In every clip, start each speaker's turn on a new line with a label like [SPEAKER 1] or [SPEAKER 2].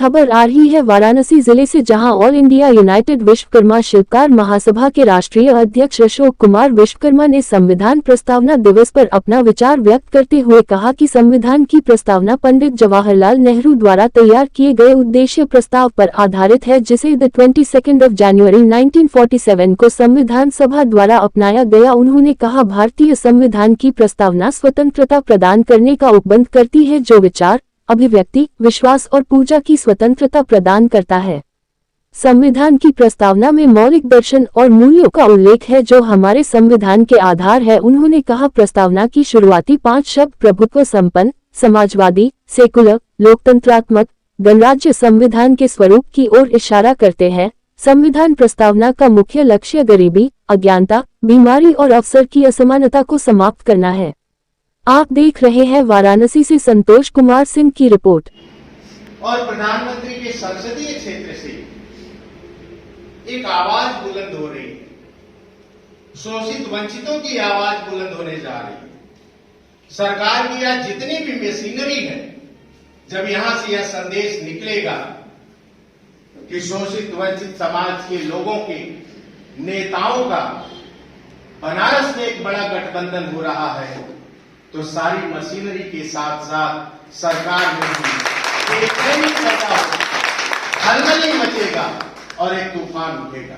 [SPEAKER 1] खबर आ रही है वाराणसी जिले से, जहां ऑल इंडिया यूनाइटेड विश्वकर्मा शिल्पकार महासभा के राष्ट्रीय अध्यक्ष अशोक कुमार विश्वकर्मा ने संविधान प्रस्तावना दिवस पर अपना विचार व्यक्त करते हुए कहा कि संविधान की प्रस्तावना पंडित जवाहरलाल नेहरू द्वारा तैयार किए गए उद्देश्य प्रस्ताव पर आधारित है, जिसे 22 जनवरी 1947 को संविधान सभा द्वारा अपनाया गया। उन्होंने कहा, भारतीय संविधान की प्रस्तावना स्वतंत्रता प्रदान करने का उपबंध करती है, जो विचार, अभिव्यक्ति, विश्वास और पूजा की स्वतंत्रता प्रदान करता है। संविधान की प्रस्तावना में मौलिक दर्शन और मूल्यों का उल्लेख है, जो हमारे संविधान के आधार है। उन्होंने कहा, प्रस्तावना की शुरुआती 5 शब्द प्रभुत्व संपन्न, समाजवादी, सेकुलर, लोकतंत्रात्मक, गणराज्य संविधान के स्वरूप की ओर इशारा करते हैं। संविधान प्रस्तावना का मुख्य लक्ष्य गरीबी, अज्ञानता, बीमारी और अवसर की असमानता को समाप्त करना है। आप देख रहे हैं वाराणसी से संतोष कुमार सिंह की रिपोर्ट।
[SPEAKER 2] और प्रधानमंत्री के संसदीय क्षेत्र से एक आवाज बुलंद हो रही है, शोषित वंचितों की आवाज बुलंद होने जा रही है। सरकार की आज जितनी भी मशीनरी है, जब यहां से यह संदेश निकलेगा कि शोषित वंचित समाज के लोगों के नेताओं का बनारस में एक बड़ा गठबंधन हो रहा है, तो सारी मशीनरी के साथ साथ सरकार में भी एक हलचल मचेगा और एक तूफान उठेगा।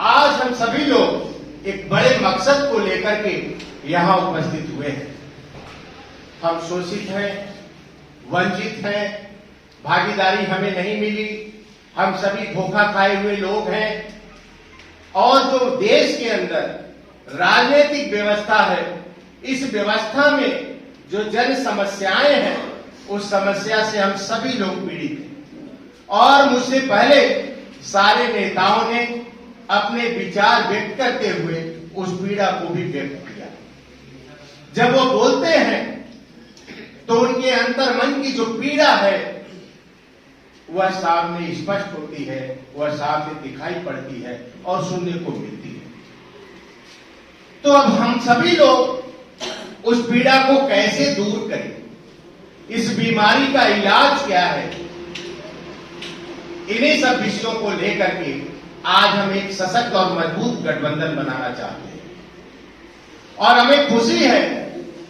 [SPEAKER 2] आज हम सभी लोग एक बड़े मकसद को लेकर के यहां उपस्थित हुए हैं। हम शोषित हैं, वंचित हैं, भागीदारी हमें नहीं मिली, हम सभी धोखा खाए हुए लोग हैं। और जो देश के अंदर राजनीतिक व्यवस्था है, इस व्यवस्था में जो जन समस्याएं हैं, उस समस्या से हम सभी लोग पीड़ित हैं। और मुझसे पहले सारे नेताओं ने अपने विचार व्यक्त करते हुए उस पीड़ा को भी व्यक्त किया। जब वो बोलते हैं तो उनके अंतर्मन की जो पीड़ा है वह सामने स्पष्ट होती है, वह सामने दिखाई पड़ती है और सुनने को मिलती है। तो अब हम सभी लोग उस पीड़ा को कैसे दूर करें, इस बीमारी का इलाज क्या है, इन्हीं सब विषयों को लेकर के आज हम एक सशक्त और मजबूत गठबंधन बनाना चाहते हैं। और हमें खुशी है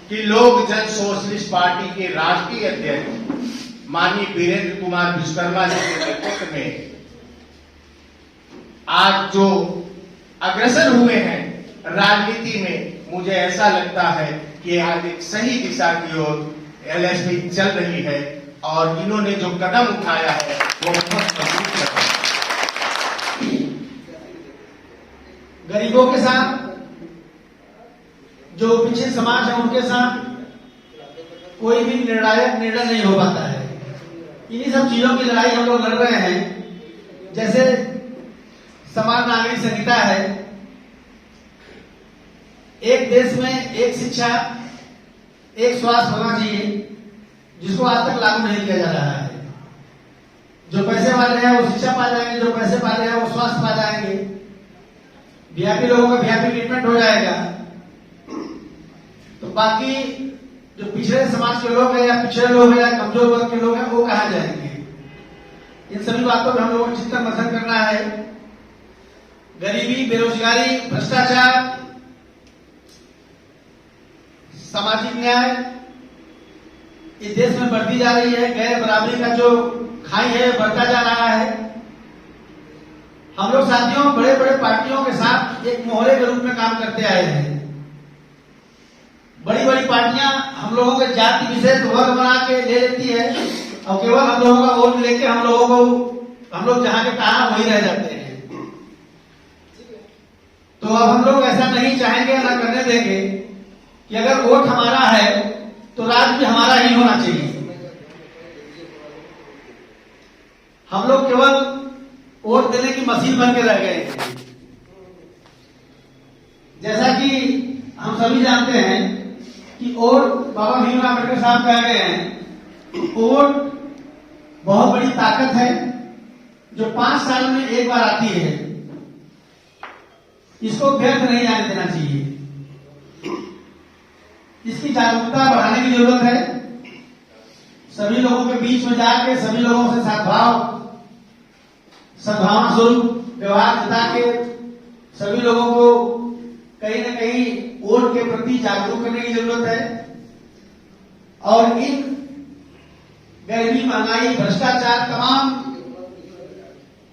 [SPEAKER 2] कि लोक जन सोशलिस्ट पार्टी के राष्ट्रीय अध्यक्ष माननीय वीरेंद्र कुमार विश्वकर्मा जी के नेतृत्व में आज जो अग्रसर हुए हैं राजनीति में, मुझे ऐसा लगता है कि आज एक सही दिशा की ओर एलएसपी चल रही है और इन्होंने जो कदम उठाया है वो बहुत मजबूत है।
[SPEAKER 3] गरीबों के साथ, जो पिछड़े समाज है उनके साथ कोई भी निर्णायक निर्णय नहीं हो पाता है। इन्हीं सब चीजों की लड़ाई हम लोग लड़ रहे हैं। जैसे समान नागरिक संहिता है, एक देश में एक शिक्षा, एक स्वास्थ्य होना चाहिए, जिसको आज तक लागू नहीं किया जा रहा है। जो पैसे वाले हैं वो शिक्षा पा जाएंगे, जो पैसे वाले हैं वो स्वास्थ्य पा जाएंगे, वीआईपी लोगों का वीआईपी ट्रीटमेंट हो जाएगा। तो बाकी जो पिछड़े समाज के लोग हैं या पिछड़े लोग हैं या कमजोर वर्ग के लोग हैं वो कहाँ जाएंगे? इन सभी बातों पर हम लोगों को चिंतन मंथन करना है। गरीबी, बेरोजगारी, भ्रष्टाचार, सामाजिक न्याय इस देश में बढ़ती जा रही है। गैर बराबरी का जो खाई है बढ़ता जा रहा है। हम लोग साथियों बड़े बड़े पार्टियों के साथ एक मोहरे के रूप में काम करते आए हैं। बड़ी बड़ी पार्टियां हम लोगों के जाति विशेष वर्ग बना के ले लेती है और केवल हम लोगों का वोट लेके हम लोग जहां के तहां वही रह जाते हैं। तो अब हम लोग ऐसा नहीं चाहेंगे, ना करने देंगे कि अगर वोट हमारा है तो राज भी हमारा ही होना चाहिए। हम लोग केवल वोट देने की मशीन बन के रह गए हैं। जैसा कि हम सभी जानते हैं कि वोट, बाबा भीमराव अम्बेडकर साहब कह गए हैं, वोट बहुत बड़ी ताकत है जो 5 साल में एक बार आती है। इसको व्यर्थ नहीं जाने देना चाहिए। इसकी जागरूकता बढ़ाने की जरूरत है। सभी लोगों के बीच में जाके सभी लोगों से सद्भावना स्वरूप व्यवहार जता के सभी लोगों को कहीं न कहीं वोट के प्रति जागरूक करने की जरूरत है। और इन गरीबी, महंगाई, भ्रष्टाचार, तमाम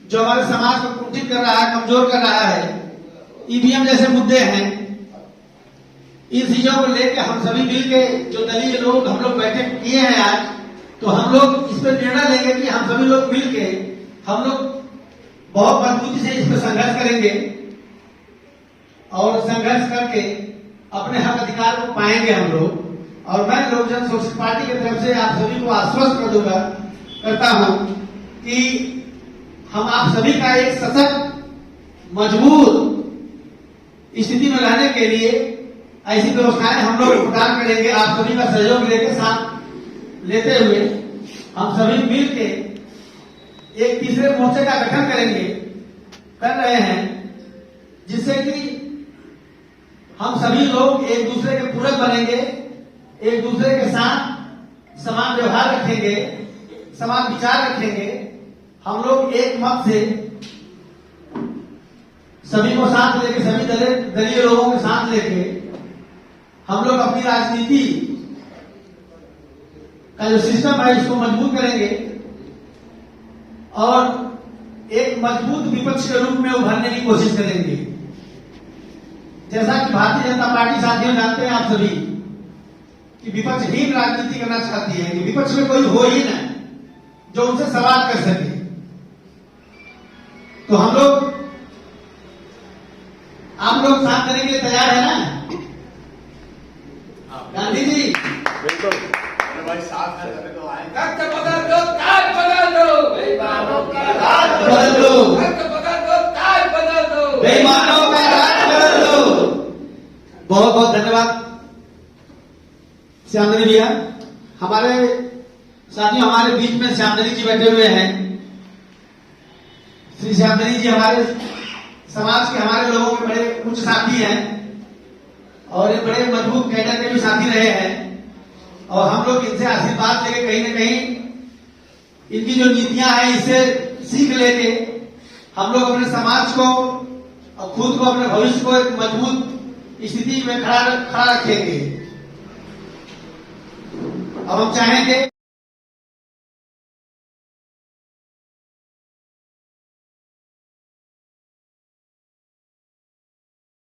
[SPEAKER 3] जो हमारे समाज को कुंठित कर रहा है, कमजोर कर रहा है, ईवीएम जैसे मुद्दे हैं, इन चीजों को लेकर हम सभी मिलके जो दलीय लोग हम लोग बैठक किए हैं आज, तो हम लोग इस पर निर्णय लेंगे कि हम सभी लोग मिलके हम लोग बहुत मजबूती से इस पर संघर्ष करेंगे और संघर्ष करके अपने हक अधिकार को पाएंगे हम लोग। और मैं लोक जन शोषित पार्टी की तरफ से आप सभी को आश्वस्त करता हूं कि हम आप सभी का एक सशक्त, मजबूत स्थिति में रहने के लिए ऐसी व्यवस्थाएं हम लोग प्रदान करेंगे। आप सभी का सहयोग लेके साथ लेते हुए हम सभी मिलके एक तीसरे मोर्चे का गठन कर रहे हैं, जिससे कि हम सभी लोग एक दूसरे के पूरक बनेंगे, एक दूसरे के साथ समान व्यवहार रखेंगे, समान विचार रखेंगे। हम लोग एक मत से सभी को साथ लेके, सभी दलीय लोगों के साथ लेके हम लोग अपनी राजनीति का जो सिस्टम है इसको मजबूत करेंगे और एक मजबूत विपक्ष के रूप में उभरने की कोशिश करेंगे। जैसा कि भारतीय जनता पार्टी साथियों जानते हैं आप सभी कि विपक्षहीन राजनीति करना चाहती है, कि विपक्ष में कोई हो ही ना जो उनसे सवाल कर सके। तो हम लोग, आप लोग साथ देने के लिए तैयार है ना? गांधी जी
[SPEAKER 2] बिल्कुल भाई, साथ है तो आए।
[SPEAKER 4] रक्त बदल दो, ताज बदल दो, बेईमानों का राज
[SPEAKER 3] बदल दो,
[SPEAKER 4] रक्त बदल दो, ताज बदल दो,
[SPEAKER 3] बेईमानों का राज बदल दो। बहुत बहुत धन्यवाद श्यामदनी भैया। हमारे साथियों, हमारे बीच में श्यामदनी जी बैठे हुए हैं। श्री श्यामदनी जी हमारे समाज के, हमारे लोगों के बड़े उच्च साथी हैं और ये बड़े मजबूत कैडर के भी साथी रहे हैं। और हम लोग इनसे आशीर्वाद लेके कहीं न कहीं इनकी जो नीतियां हैं इससे सीख लेके हम लोग अपने समाज को और खुद को, अपने भविष्य को एक मजबूत स्थिति में खड़ा रखेंगे। अब हम चाहेंगे